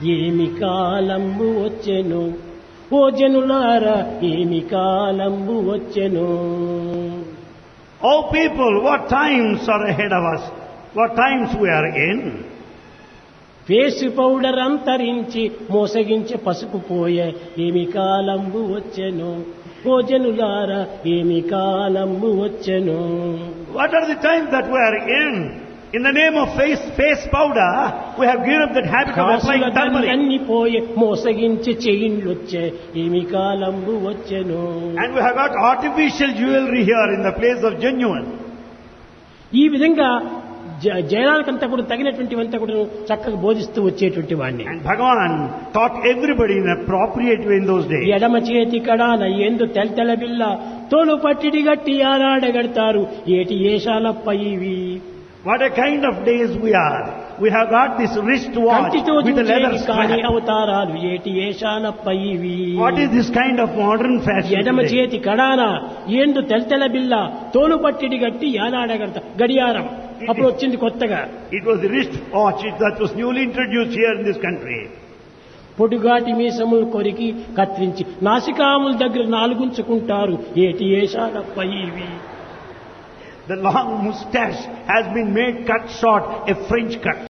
ఏమి కాలంబు వచ్చెను ఓ జనులారా ఏమి కాలంబు వచ్చెను. Oh people, what times are ahead of us? What times we are in? Face powder అంతరించి మోసగించి పసుపు పోయే ఏమి కాలంబు వచ్చెను ఓ జనులారా ఏమి కాలంబు వచ్చెను. What are the times that we are in? In the name of face powder, we have given up that habit of applying turmeric. అన్ని పోయే మోసగించి చైన్లొచ్చే ఏమి కాలంబు వచ్చెను. And we have got artificial jewelry here in the place of genuine. ఈ విధంగా జనాలకంతా కూడా తగినటువంటివంతా కూడా చక్కగా బోధిస్తూ వచ్చేటువంటి వాడిని. And Bhagavan taught everybody in an appropriate way in those days. ఎడమ చేతి కడాన ఎందు తెల్తెల బిల్ల తోలు పట్టిడి గట్టి ఆరాడగడతారు ఏటి ఏషాలప్ప ఇవి. What a kind of days we are. We have got this wristwatch కంటితో with a leather చూచేది కాని strap. అవతారాలు ఏటి ఏషాలప్ప ఇవి. What is this kind of modern fashion ఎడమ today? చేతి కడాన ఎందు తెల్తెల బిల్ల తోలు పట్టిడి గట్టి ఆరాడగడత గడియారం అప్పుడు వచ్చింది కొత్తగా. It was the wristwatch that was newly introduced here in this country. పొడుగాటి మీసములు కొరికి కత్తిరించి నాసికాముల దగ్గర నాలుగుంచుకుంటారు ఏటి ఏషాలప్ప ఇవి. The long moustache has been made cut short, a French cut.